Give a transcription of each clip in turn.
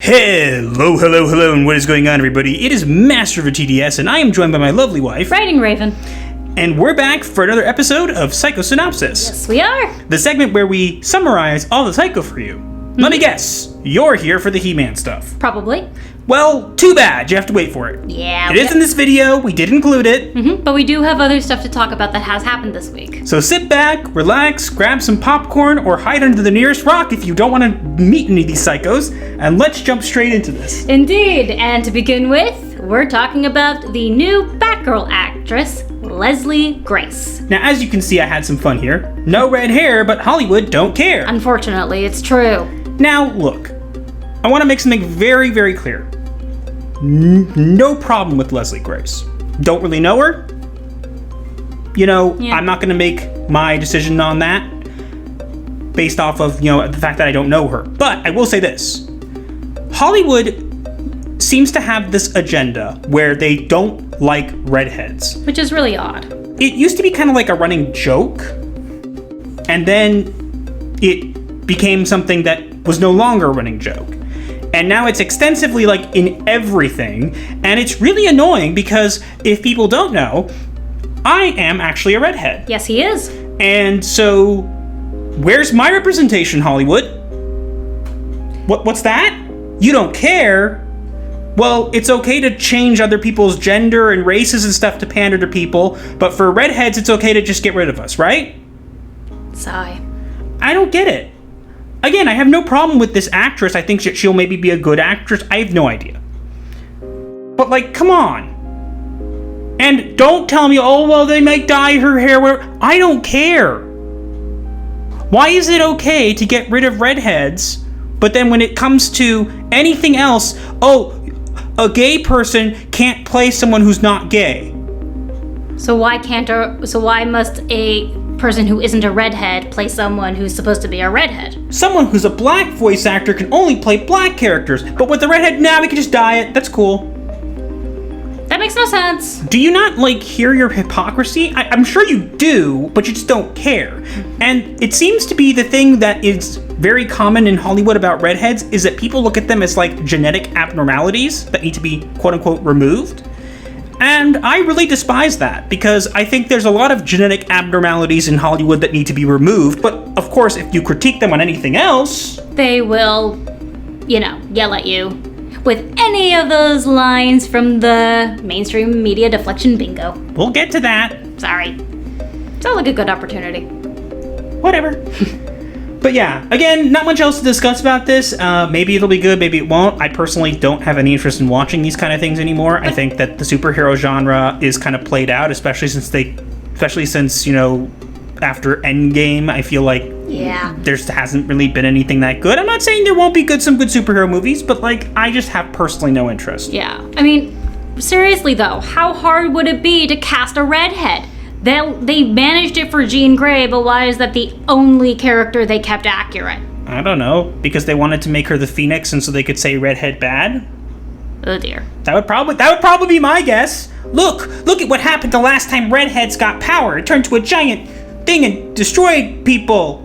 Hello, and what is going on, everybody? It is Master of TDS, and I am joined by my lovely wife, Writing Raven. And we're back for another episode of Psycho-Synopsis. Yes, we are. The segment where we summarize all the Psycho for you. Let me guess, you're here for the He-Man stuff. Probably. Well, too bad, you have to wait for it. Yeah. It is in this video, we did include it. But we do have other stuff to talk about that has happened this week. So sit back, relax, grab some popcorn, or hide under the nearest rock if you don't want to meet any of these psychos, and let's jump straight into this. Indeed, and to begin with, we're talking about the new Batgirl actress, Leslie Grace. Now, as you can see, I had some fun here. No red hair, but Hollywood don't care. Unfortunately, it's true. Now, look, I want to make something very, very clear. No problem with Leslie Grace. Don't really know her. You know, Yeah. I'm not going to make my decision on that based off of, the fact that I don't know her. But I will say this. Hollywood seems to have this agenda where they don't like redheads. Which is really odd. It used to be kind of like a running joke, and then it became something that was no longer a running joke. And now it's extensively like in everything, and it's really annoying because if people don't know, I am actually a redhead. Yes, he is. And so, where's my representation, Hollywood? What's that? You don't care? Well, it's okay to change other people's gender and races and stuff to pander to people, but for redheads, it's okay to just get rid of us, right? Sigh. I don't get it. Again, I have no problem with this actress. I think she'll maybe be a good actress. I have no idea. But, come on. And don't tell me, oh, well, they might dye her hair. I don't care. Why is it okay to get rid of redheads, but then when it comes to anything else, oh, a gay person can't play someone who's not gay? So why must a person who isn't a redhead play someone who's supposed to be a redhead? Someone who's a black voice actor can only play black characters, but with the redhead, now we can just dye it. That's cool. That makes no sense. Do you not, hear your hypocrisy? I'm sure you do, but you just don't care. And it seems to be the thing that is very common in Hollywood about redheads is that people look at them as, genetic abnormalities that need to be, quote-unquote, removed. And I really despise that, because I think there's a lot of genetic abnormalities in Hollywood that need to be removed, but of course, if you critique them on anything else... They will, yell at you with any of those lines from the mainstream media deflection bingo. We'll get to that. Sorry. Sounds like a good opportunity. Whatever. But yeah, again, not much else to discuss about this. Maybe it'll be good, maybe it won't. I personally don't have any interest in watching these kind of things anymore. I think that the superhero genre is kind of played out, especially since after Endgame, I feel like there hasn't really been anything that good. I'm not saying there won't be some good superhero movies, but I just have personally no interest. Yeah. I mean, seriously though, how hard would it be to cast a redhead? They managed it for Jean Grey, but why is that the only character they kept accurate? I don't know, because they wanted to make her the Phoenix, and so they could say redhead bad. Oh dear. That would probably be my guess. Look at what happened the last time redheads got power. It turned to a giant thing and destroyed people.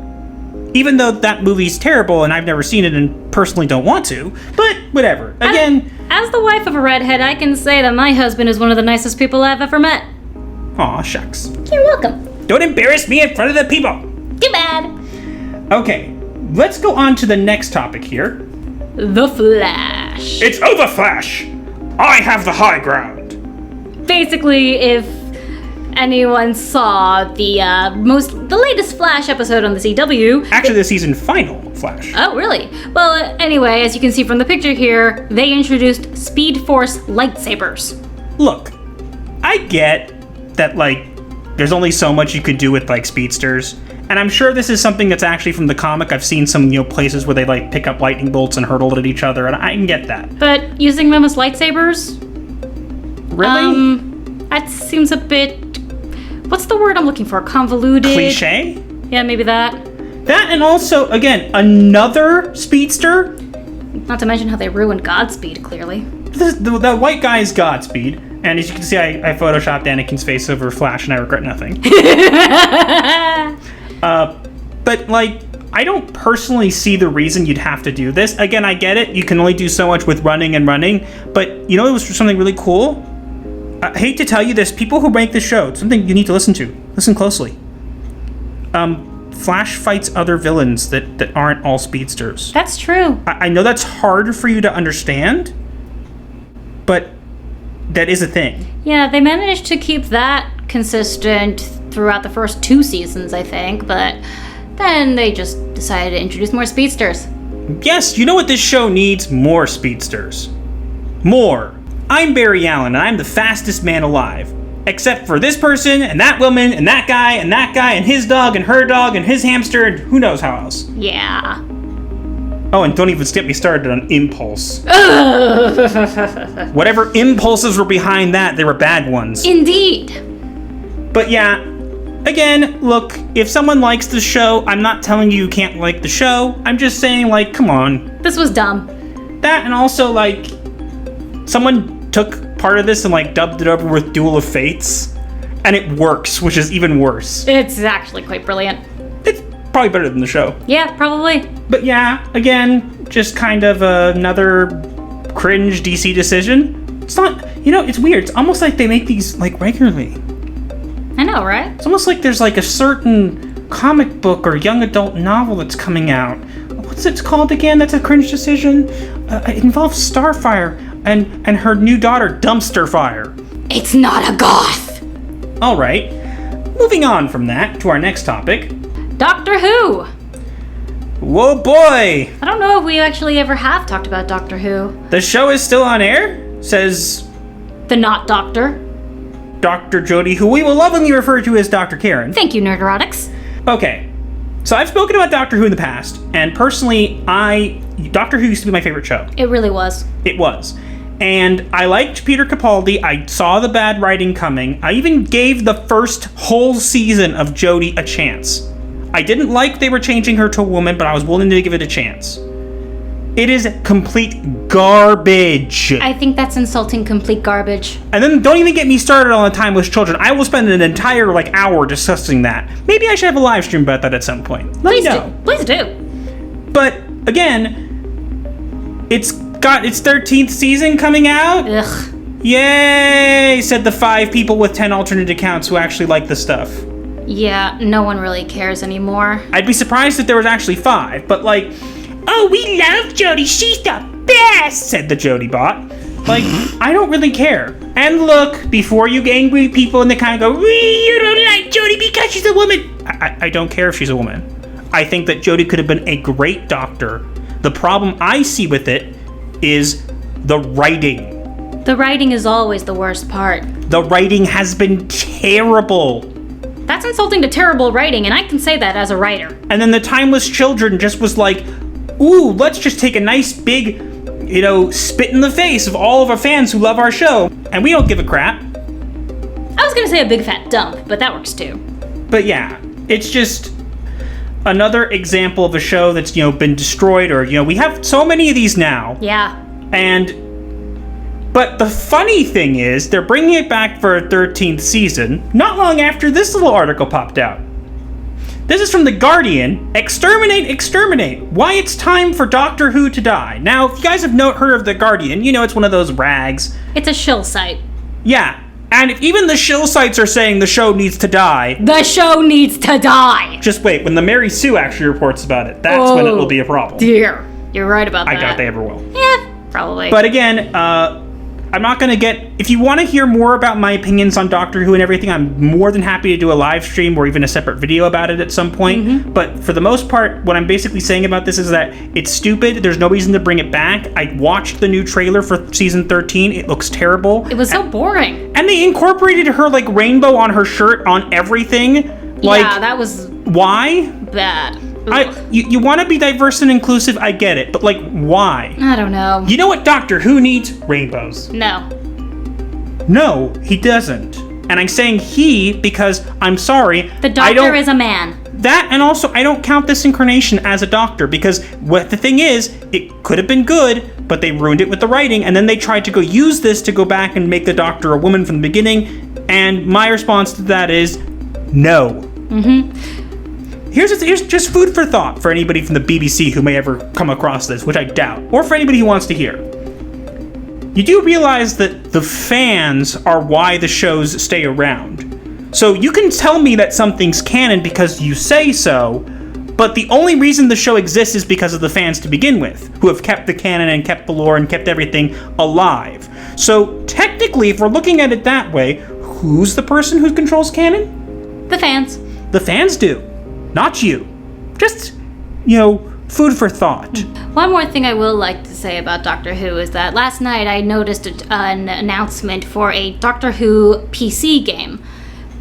Even though that movie's terrible, and I've never seen it, and personally don't want to. But whatever. Again, as the wife of a redhead, I can say that my husband is one of the nicest people I've ever met. Aw, shucks. You're welcome. Don't embarrass me in front of the people. Too bad. Okay, let's go on to the next topic here. The Flash. It's over, Flash. I have the high ground. Basically, if anyone saw the latest Flash episode on the CW... Actually, the season final Flash. Oh, really? Well, anyway, as you can see from the picture here, they introduced Speed Force lightsabers. Look, I get that, there's only so much you could do with, speedsters. And I'm sure this is something that's actually from the comic. I've seen some, places where they, pick up lightning bolts and hurtle it at each other, and I can get that. But using them as lightsabers? Really? That seems a bit... What's the word I'm looking for? Convoluted? Cliche? Yeah, maybe that. That, and also, again, another speedster? Not to mention how they ruined Godspeed, clearly. The white guy is Godspeed. And as you can see, I photoshopped Anakin's face over Flash, and I regret nothing. But, I I don't personally see the reason you'd have to do this. Again, I get it. You can only do so much with running and running. But you know it was something really cool? I hate to tell you this. People who make this show, it's something you need to listen to. Listen closely. Flash fights other villains that aren't all speedsters. That's true. I know that's hard for you to understand, but that is a thing. Yeah, they managed to keep that consistent throughout the first 2 seasons, I think, but then they just decided to introduce more speedsters. Yes, you know what this show needs? More speedsters. More. I'm Barry Allen, and I'm the fastest man alive. Except for this person, and that woman, and that guy, and his dog, and her dog, and his hamster, and who knows how else. Yeah. Oh, and don't even get me started on Impulse. Whatever impulses were behind that, they were bad ones. Indeed. But yeah, again, look, if someone likes the show, I'm not telling you can't like the show. I'm just saying, like, come on. This was dumb. That, and also, like, someone took part of this and, like, dubbed it over with Duel of Fates, and it works, which is even worse. It's actually quite brilliant. It's probably better than the show. Yeah, probably. But yeah, again, just kind of another cringe DC decision. It's not, you know, it's weird. It's almost like they make these, like, regularly. I know, right? It's almost like there's, like, a certain comic book or young adult novel that's coming out. What's it called again? That's a cringe decision. It involves Starfire and her new daughter, Dumpsterfire. It's not a goth. All right. Moving on from that to our next topic. Doctor Who. Whoa, boy. I don't know if we actually ever have talked about Doctor Who. The show is still on air, says The Not Doctor. Dr. Jody, who we will lovingly refer to as Dr. Karen. Thank you, Nerderotics. Okay. So I've spoken about Doctor Who in the past, and personally, Doctor Who used to be my favorite show. It really was. It was. And I liked Peter Capaldi. I saw the bad writing coming. I even gave the first whole season of Jodie a chance. I didn't like they were changing her to a woman, but I was willing to give it a chance. It is complete garbage. I think that's insulting complete garbage. And then don't even get me started on the timeless children. I will spend an entire hour discussing that. Maybe I should have a live stream about that at some point. Let me know. Please do. But again, it's got its 13th season coming out. Ugh. Yay, said the 5 people with 10 alternate accounts who actually like the stuff. Yeah, no one really cares anymore. I'd be surprised if there was actually 5, but like, oh, we love Jodie, she's the best, said the Jodie bot. Like, I don't really care. And look, before you angry people in the kind of go, you don't like Jodie because she's a woman. I don't care if she's a woman. I think that Jodie could have been a great doctor. The problem I see with it is the writing. The writing is always the worst part. The writing has been terrible. That's insulting to terrible writing, and I can say that as a writer. And then the Timeless Children just was like, ooh, let's just take a nice big, spit in the face of all of our fans who love our show, and we don't give a crap. I was gonna say a big fat dump, but that works too. But yeah, it's just another example of a show that's, been destroyed, or, we have so many of these now. Yeah. But the funny thing is, they're bringing it back for a 13th season, not long after this little article popped out. This is from The Guardian. Exterminate. Why it's time for Doctor Who to die. Now, if you guys have heard of The Guardian, it's one of those rags. It's a shill site. Yeah. And if even the shill sites are saying the show needs to die. The show needs to die! Just wait, when the Mary Sue actually reports about it, that's when it will be a problem. Dear. You're right about that. I doubt they ever will. Yeah, probably. But again, I'm not going to if you want to hear more about my opinions on Doctor Who and everything, I'm more than happy to do a live stream or even a separate video about it at some point. Mm-hmm. But for the most part, what I'm basically saying about this is that it's stupid. There's no reason to bring it back. I watched the new trailer for season 13. It looks terrible. It was so boring. And they incorporated her, rainbow on her shirt on everything. Yeah, that was... Why? Bad. You want to be diverse and inclusive, I get it, but why? I don't know. You know what Doctor Who needs? Rainbows. No, he doesn't. And I'm saying he because, I'm sorry, the Doctor is a man. That, and also, I don't count this incarnation as a doctor, because what the thing is, it could have been good, but they ruined it with the writing, and then they tried to use this to go back and make the Doctor a woman from the beginning, and my response to that is, no. here's just food for thought for anybody from the BBC who may ever come across this, which I doubt, or for anybody who wants to hear. You do realize that the fans are why the shows stay around. So you can tell me that something's canon because you say so, but the only reason the show exists is because of the fans to begin with, who have kept the canon and kept the lore and kept everything alive. So technically, if we're looking at it that way, who's the person who controls canon? The fans. The fans do, not you. Just, food for thought. One more thing I will like to say about Doctor Who is that last night I noticed an announcement for a Doctor Who PC game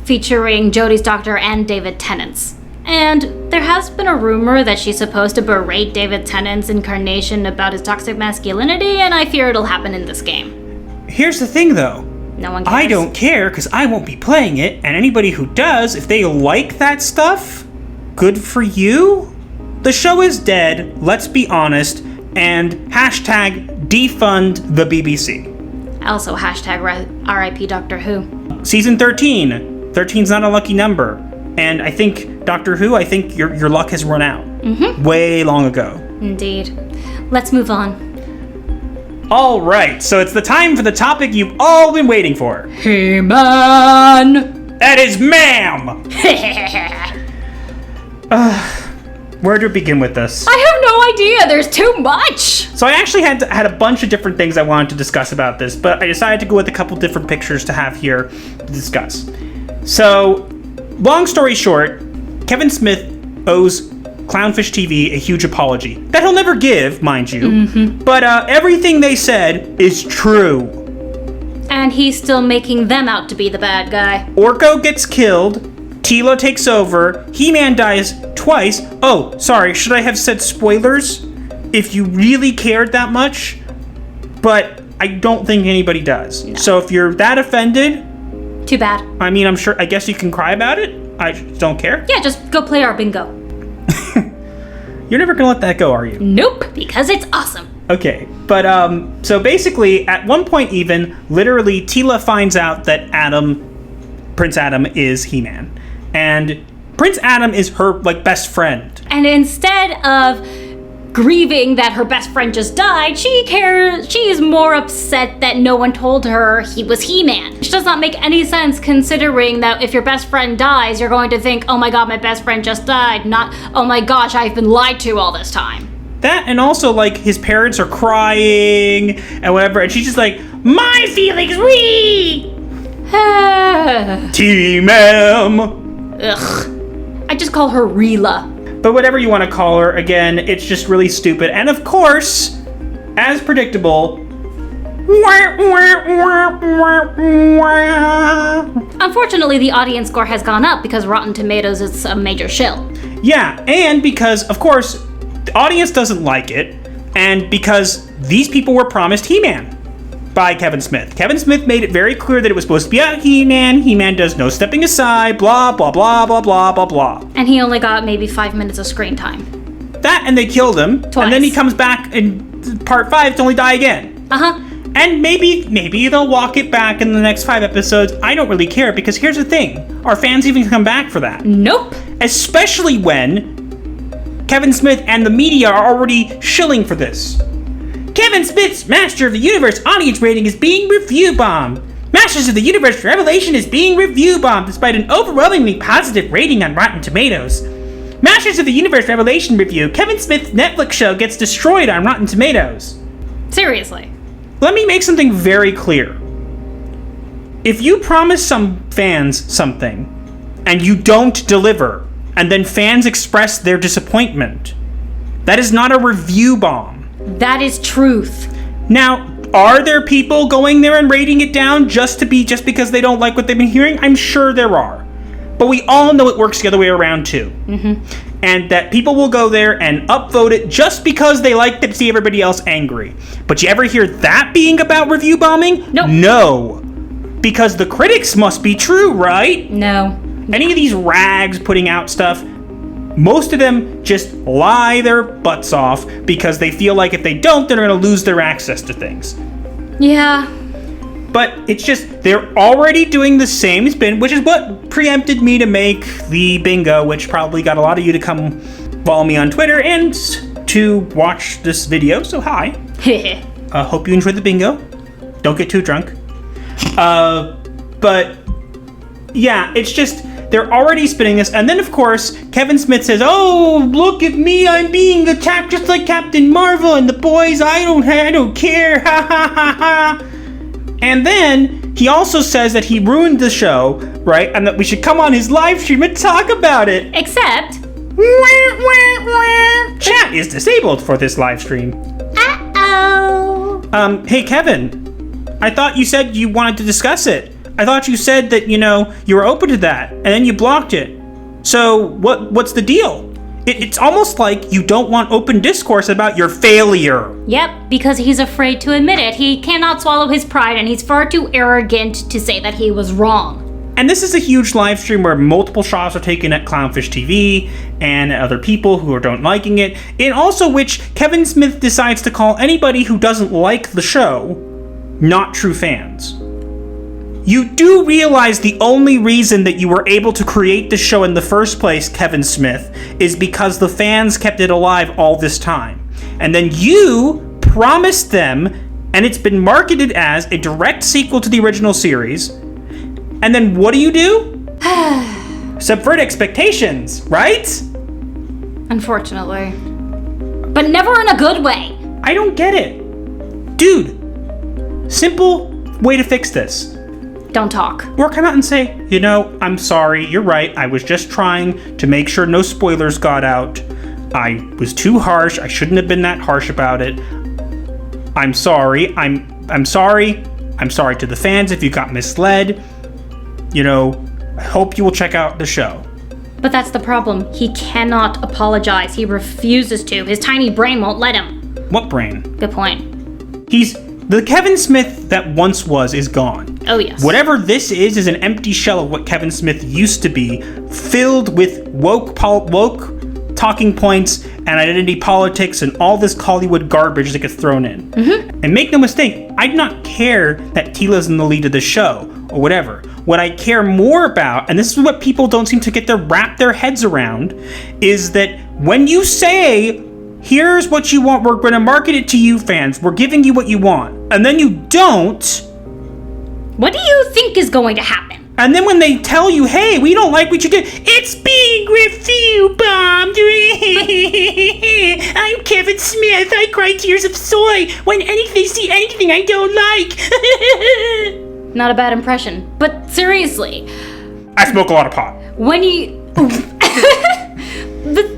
featuring Jodie's Doctor and David Tennant's. And there has been a rumor that she's supposed to berate David Tennant's incarnation about his toxic masculinity, and I fear it'll happen in this game. Here's the thing, though. No one cares. I don't care, because I won't be playing it, and anybody who does, if they like that stuff, good for you. The show is dead, let's be honest, and hashtag defund the BBC. Also hashtag RIP Doctor Who. Season 13. 13's not a lucky number. And I think, Doctor Who, your luck has run out. Way long ago. Indeed. Let's move on. All right, so it's the time for the topic you've all been waiting for. He-Man! That is ma'am! Where to begin with this? I have no idea, there's too much! So I actually had a bunch of different things I wanted to discuss about this, but I decided to go with a couple different pictures to have here to discuss. So, long story short, Kevin Smith owes Clownfish TV a huge apology. That he'll never give, mind you. But everything they said is true. And he's still making them out to be the bad guy. Orko gets killed. Tila takes over. He-Man dies twice. Oh, sorry, should I have said spoilers? If you really cared that much. But I don't think anybody does. No. So if you're that offended... Too bad. I mean, I guess you can cry about it. I don't care. Yeah, just go play our bingo. You're never gonna let that go, are you? Nope, because it's awesome. Okay, but so basically, at one point even, literally, Tila finds out that Prince Adam is He-Man. And Prince Adam is her, best friend. And instead of grieving that her best friend just died, she is more upset that no one told her he was He-Man. Which does not make any sense considering that if your best friend dies, you're going to think, oh my god, my best friend just died, not, oh my gosh, I've been lied to all this time. That, and also, his parents are crying and whatever, and she's just like, my feelings, wee! T-Ma'am! Ugh. I just call her Reela. But whatever you want to call her, again, it's just really stupid. And of course, as predictable... Unfortunately, the audience score has gone up because Rotten Tomatoes is a major shill. Yeah, and because, of course, the audience doesn't like it, and because these people were promised He-Man by Kevin Smith. Kevin Smith made it very clear that it was supposed to be a He-Man. He-Man does no stepping aside, blah, blah, blah, blah, blah, blah, blah. And he only got maybe 5 minutes of screen time. That, and they killed him. Twice. And then he comes back in part 5 to only die again. And maybe they'll walk it back in the next 5 episodes. I don't really care, because here's the thing. Are fans even come back for that? Nope. Especially when Kevin Smith and the media are already shilling for this. Kevin Smith's Master of the Universe audience rating is being review bombed. Masters of the Universe Revelation is being review bombed despite an overwhelmingly positive rating on Rotten Tomatoes. Masters of the Universe Revelation review, Kevin Smith's Netflix show gets destroyed on Rotten Tomatoes. Seriously. Let me make something very clear. If you promise some fans something, and you don't deliver, and then fans express their disappointment, that is not a review bomb. That is truth. Now, are there people going there and rating it down just because they don't like what they've been hearing? I'm sure there are. But we all know it works the other way around too. And that people will go there and upvote it just because they like to see everybody else angry. But you ever hear that being about review bombing? Nope. No. Because the critics must be true, right? No. Any of these rags putting out stuff, most of them just lie their butts off because they feel like if they don't, they're going to lose their access to things. Yeah. But it's just, they're already doing the same spin, which is what preempted me to make the bingo, which probably got a lot of you to come follow me on Twitter and to watch this video. So hi. Hope you enjoyed the bingo. Don't get too drunk. But yeah, it's just, they're already spinning this. And then, of course, Kevin Smith says, oh, look at me. I'm being attacked just like Captain Marvel and the boys. I don't care. Ha ha ha ha. And then he also says that he ruined the show, right? And that we should come on his live stream and talk about it. Except... Chat is disabled for this live stream. Uh-oh. Hey, Kevin. I thought you said you wanted to discuss it. I thought you said that, you were open to that, and then you blocked it. So, what's the deal? It's almost like you don't want open discourse about your failure. Yep, because he's afraid to admit it. He cannot swallow his pride, and he's far too arrogant to say that he was wrong. And this is a huge live stream where multiple shots are taken at Clownfish TV and other people who don't liking it, and also which Kevin Smith decides to call anybody who doesn't like the show not true fans. You do realize the only reason that you were able to create the show in the first place, Kevin Smith, is because the fans kept it alive all this time. And then you promised them, and it's been marketed as a direct sequel to the original series. And then what do? Subvert expectations, right? Unfortunately. But never in a good way. I don't get it. Dude, simple way to fix this. Don't talk. Or come out and say, I'm sorry, you're right. I was just trying to make sure no spoilers got out. I was too harsh. I shouldn't have been that harsh about it. I'm sorry. I'm sorry. I'm sorry to the fans if you got misled. I hope you will check out the show. But that's the problem. He cannot apologize. He refuses to. His tiny brain won't let him. What brain? Good point. The Kevin Smith that once was is gone. Oh, yes. Whatever this is an empty shell of what Kevin Smith used to be, filled with woke talking points and identity politics and all this Hollywood garbage that gets thrown in. Mm-hmm. And make no mistake, I do not care that Tila's in the lead of the show or whatever. What I care more about, and this is what people don't seem to wrap their heads around, is that when you say, here's what you want, we're going to market it to you fans, we're giving you what you want, and then you don't, what do you think is going to happen? And then when they tell you, hey, we don't like what you did, it's being review bombed. I'm Kevin Smith. I cry tears of joy when they see anything I don't like. Not a bad impression. But seriously. I smoke a lot of pot. When you...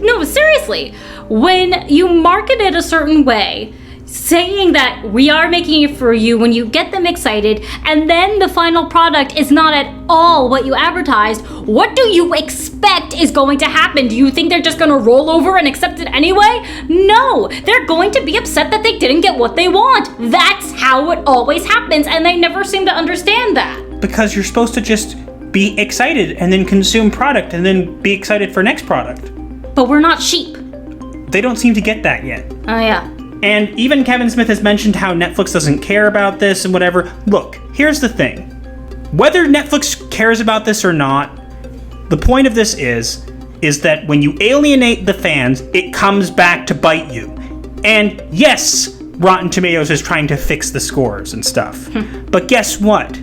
No, seriously. When you market it a certain way, saying that we are making it for you, when you get them excited, and then the final product is not at all what you advertised, what do you expect is going to happen? Do you think they're just going to roll over and accept it anyway? No, they're going to be upset that they didn't get what they want. That's how it always happens, and they never seem to understand that. Because you're supposed to just be excited and then consume product and then be excited for next product. But we're not sheep. They don't seem to get that yet. Oh, yeah. And even Kevin Smith has mentioned how Netflix doesn't care about this and whatever. Look, here's the thing. Whether Netflix cares about this or not, the point of this is that when you alienate the fans, it comes back to bite you. And yes, Rotten Tomatoes is trying to fix the scores and stuff. But guess what?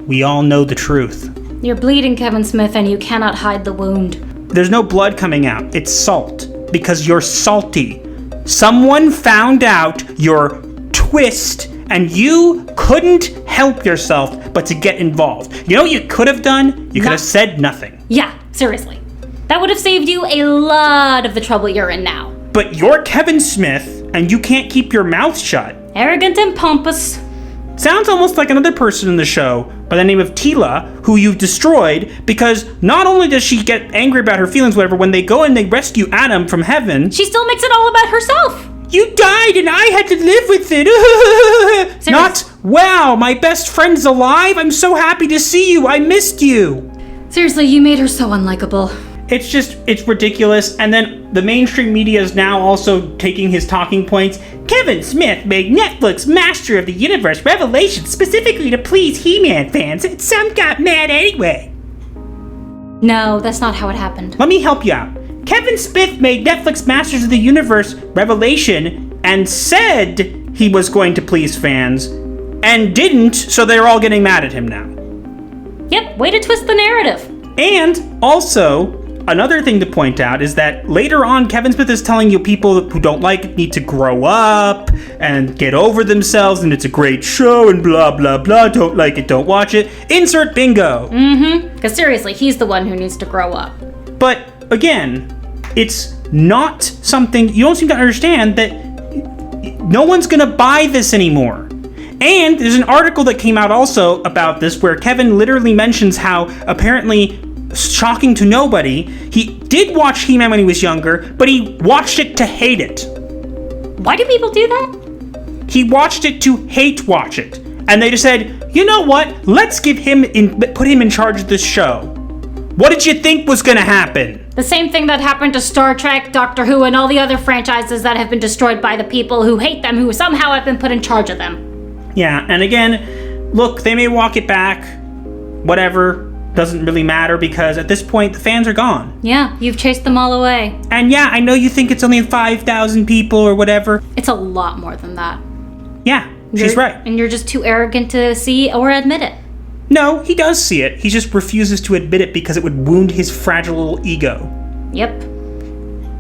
We all know the truth. You're bleeding, Kevin Smith, and you cannot hide the wound. There's no blood coming out. It's salt. Because you're salty. Someone found out your twist, and you couldn't help yourself but to get involved. You know what you could have done? You could have said nothing. Yeah, seriously. That would have saved you a lot of the trouble you're in now. But you're Kevin Smith, and you can't keep your mouth shut. Arrogant and pompous. Sounds almost like another person in the show by the name of Tila, who you've destroyed, because not only does she get angry about her feelings, whatever, when they go and they rescue Adam from heaven, she still makes it all about herself. You died and I had to live with it. Not, wow, my best friend's alive. I'm so happy to see you. I missed you. Seriously, you made her so unlikable. It's ridiculous. And then the mainstream media is now also taking his talking points. Kevin Smith made Netflix Master of the Universe Revelation specifically to please He-Man fans, and some got mad anyway. No, that's not how it happened. Let me help you out. Kevin Smith made Netflix Masters of the Universe Revelation and said he was going to please fans, and didn't, so they're all getting mad at him now. Yep, way to twist the narrative. And also, another thing to point out is that later on, Kevin Smith is telling you people who don't like it need to grow up and get over themselves, and it's a great show, and blah, blah, blah. Don't like it, don't watch it. Insert bingo. Because seriously, he's the one who needs to grow up. But again, it's not something, you don't seem to understand that no one's gonna buy this anymore. And there's an article that came out also about this where Kevin literally mentions how apparently, shocking to nobody, he did watch He-Man when he was younger, but he watched it to hate it. Why do people do that? He watched it to hate watch it. And they just said, you know what? Let's put him in charge of this show. What did you think was gonna happen? The same thing that happened to Star Trek, Doctor Who, and all the other franchises that have been destroyed by the people who hate them, who somehow have been put in charge of them. Yeah, and again, look, they may walk it back, whatever, doesn't really matter because at this point, the fans are gone. Yeah, you've chased them all away. And yeah, I know you think it's only 5,000 people or whatever. It's a lot more than that. Yeah, she's right. And you're just too arrogant to see or admit it. No, he does see it. He just refuses to admit it because it would wound his fragile little ego. Yep.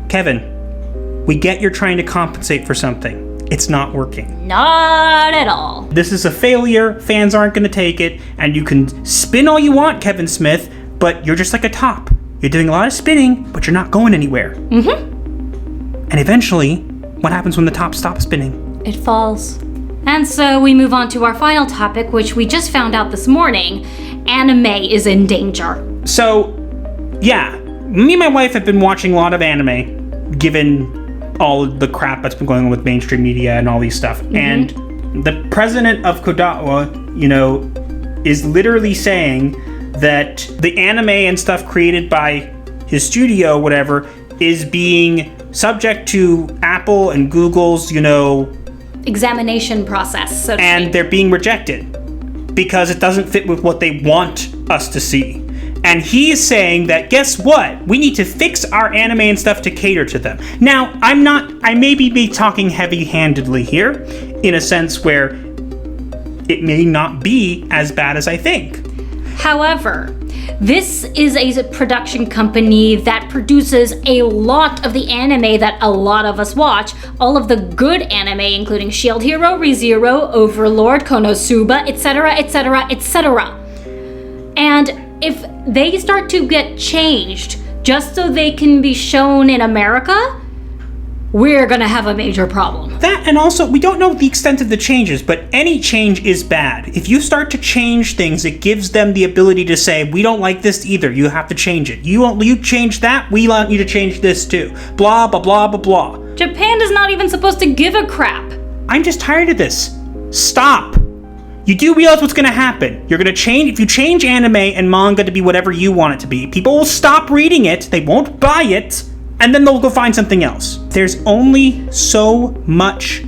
Kevin, we get you're trying to compensate for something. It's not working. Not at all. This is a failure. Fans aren't going to take it. And you can spin all you want, Kevin Smith, but you're just like a top. You're doing a lot of spinning, but you're not going anywhere. Mm-hmm. And eventually, what happens when the top stops spinning? It falls. And so we move on to our final topic, which we just found out this morning. Anime is in danger. So, yeah. Me and my wife have been watching a lot of anime, given all the crap that's been going on with mainstream media and all these stuff. Mm-hmm. And the president of Kodawa, is literally saying that the anime and stuff created by his studio, whatever, is being subject to Apple and Google's, examination process, so to and speak. They're being rejected because it doesn't fit with what they want us to see. And he's saying that, guess what? We need to fix our anime and stuff to cater to them. Now, I may be talking heavy-handedly here, in a sense where it may not be as bad as I think. However, this is a production company that produces a lot of the anime that a lot of us watch. All of the good anime, including Shield Hero, ReZero, Overlord, Konosuba, etc., etc., etc. And if they start to get changed just so they can be shown in America, we're gonna have a major problem. That, and also, we don't know the extent of the changes, but any change is bad. If you start to change things, it gives them the ability to say, we don't like this either, you have to change it. You change that, we want you to change this too. Blah, blah, blah, blah, blah. Japan is not even supposed to give a crap. I'm just tired of this. Stop. You do realize what's going to happen. You're going to change, if you change anime and manga to be whatever you want it to be, people will stop reading it, they won't buy it, and then they'll go find something else. There's only so much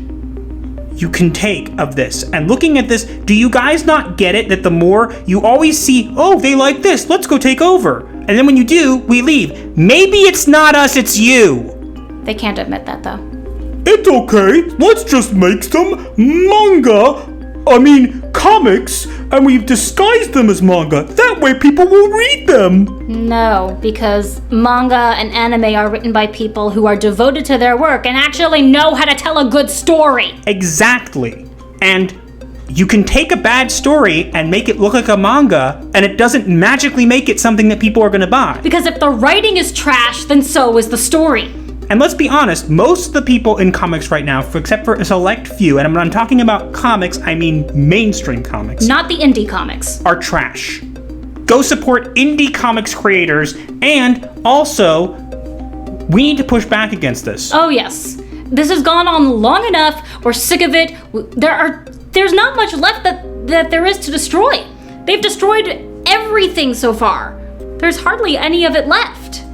you can take of this. And looking at this, do you guys not get it that the more you always see, oh, they like this, let's go take over. And then when you do, we leave. Maybe it's not us, it's you. They can't admit that though. It's okay. Let's just make some comics, and we've disguised them as manga. That way people will read them. No, because manga and anime are written by people who are devoted to their work and actually know how to tell a good story. Exactly. And you can take a bad story and make it look like a manga, and it doesn't magically make it something that people are going to buy. Because if the writing is trash, then so is the story. And let's be honest, most of the people in comics right now, except for a select few, and when I'm talking about comics, I mean mainstream comics. Not the indie comics. Are trash. Go support indie comics creators, and also, we need to push back against this. Oh yes. This has gone on long enough. We're sick of it. There's not much left that there is to destroy. They've destroyed everything so far. There's hardly any of it left.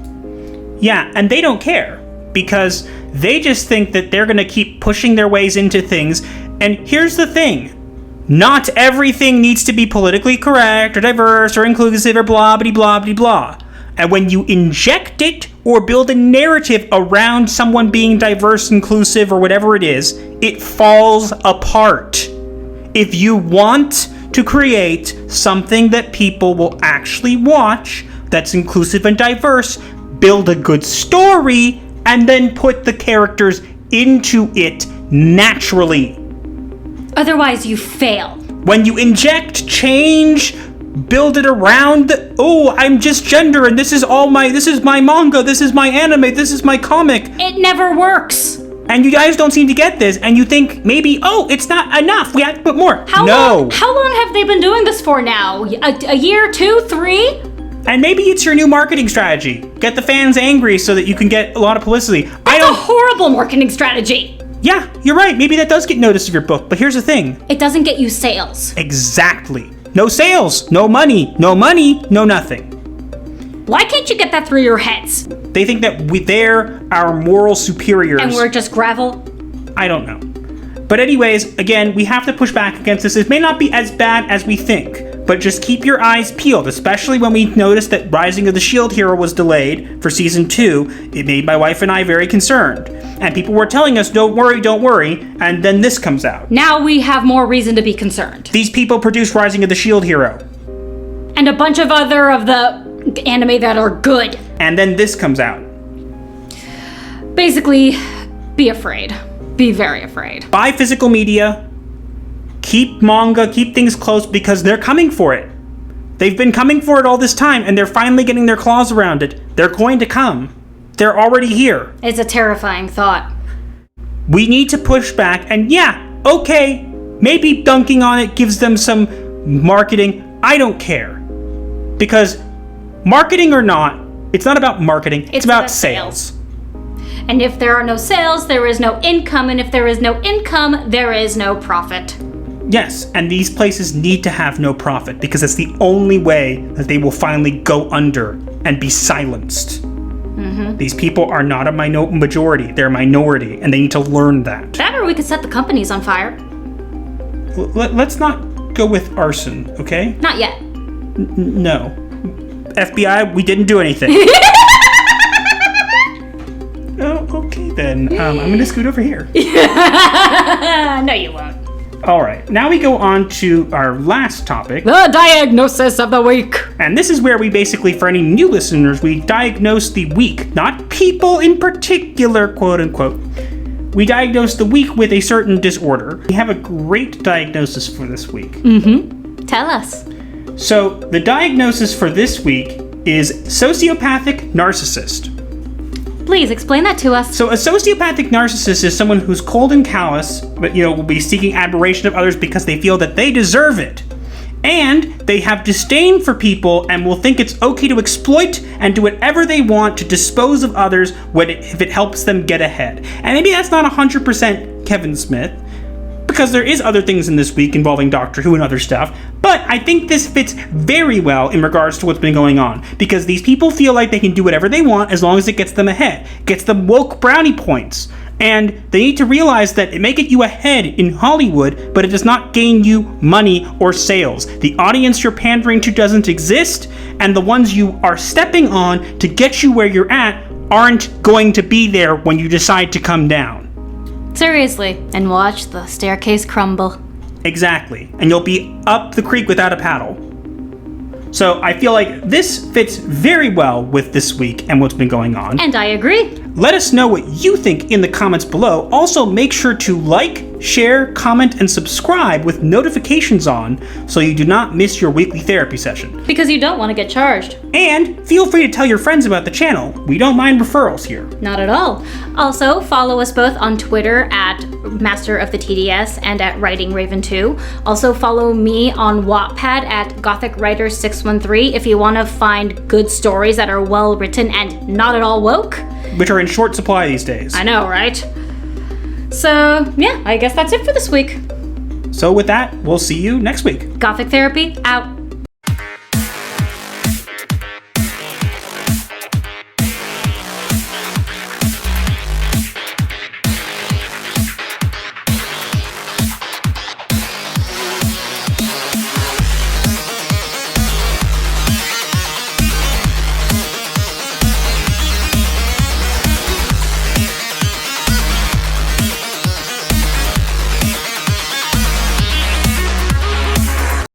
Yeah, and they don't care because they just think that they're going to keep pushing their ways into things. And here's the thing. Not everything needs to be politically correct or diverse or inclusive or blah, blah, blah, blah, blah. And when you inject it or build a narrative around someone being diverse, inclusive, or whatever it is, it falls apart. If you want to create something that people will actually watch that's inclusive and diverse, build a good story and then put the characters into it naturally. Otherwise, you fail. When you inject change, build it around I'm just gender and this is my manga, this is my anime, this is my comic. It never works. And you guys don't seem to get this, and you think maybe, it's not enough, we have to put more. How long have they been doing this for now? A year, 2, 3? And maybe it's your new marketing strategy. Get the fans angry so that you can get a lot of publicity. That's a horrible marketing strategy. Yeah, you're right. Maybe that does get notice of your book, but here's the thing. It doesn't get you sales. Exactly. No sales, no money, no nothing. Why can't you get that through your heads? They think that they're our moral superiors. And we're just gravel? I don't know. But anyways, again, we have to push back against this. It may not be as bad as we think, but just keep your eyes peeled, especially when we noticed that Rising of the Shield Hero was delayed for Season 2. It made my wife and I very concerned. And people were telling us, don't worry, and then this comes out. Now we have more reason to be concerned. These people produced Rising of the Shield Hero. And a bunch of other of the anime that are good. And then this comes out. Basically, be afraid. Be very afraid. Buy physical media. Keep manga, keep things close because they're coming for it. They've been coming for it all this time and they're finally getting their claws around it. They're going to come. They're already here. It's a terrifying thought. We need to push back and maybe dunking on it gives them some marketing. I don't care. Because marketing or not, it's not about marketing, it's about sales. And if there are no sales, there is no income, and if there is no income, there is no profit. Yes, and these places need to have no profit because it's the only way that they will finally go under and be silenced. Mm-hmm. These people are not a majority, they're a minority, and they need to learn that. That or we could set the companies on fire. Let's not go with arson, okay? Not yet. No. FBI, we didn't do anything. Oh, okay then. I'm gonna scoot over here. No, you won't. All right, now we go on to our last topic. The diagnosis of the week. And this is where we basically, for any new listeners, we diagnose the week, not people in particular, quote unquote. We diagnose the week with a certain disorder. We have a great diagnosis for this week. Mm-hmm. Tell us. So the diagnosis for this week is sociopathic narcissist. Please explain that to us. So a sociopathic narcissist is someone who's cold and callous, but will be seeking admiration of others because they feel that they deserve it. And they have disdain for people and will think it's okay to exploit and do whatever they want to dispose of others if it helps them get ahead. And maybe that's not 100% Kevin Smith, because there is other things in this week involving Doctor Who and other stuff, but I think this fits very well in regards to what's been going on, because these people feel like they can do whatever they want as long as it gets them ahead, gets them woke brownie points, and they need to realize that it may get you ahead in Hollywood, but it does not gain you money or sales. The audience you're pandering to doesn't exist, and the ones you are stepping on to get you where you're at aren't going to be there when you decide to come down. Seriously, and watch the staircase crumble. Exactly, and you'll be up the creek without a paddle. So I feel like this fits very well with this week and what's been going on. And I agree. Let us know what you think in the comments below. Also, make sure to like, share, comment, and subscribe with notifications on so you do not miss your weekly therapy session. Because you don't want to get charged. And feel free to tell your friends about the channel. We don't mind referrals here. Not at all. Also, follow us both on Twitter at Master of the TDS and at Writing Raven 2. Also, follow me on Wattpad at Gothic Writer 613 if you want to find good stories that are well written and not at all woke. Which are in short supply these days. I know, right? So, yeah, I guess that's it for this week. So with that, we'll see you next week. Gothic Therapy, out.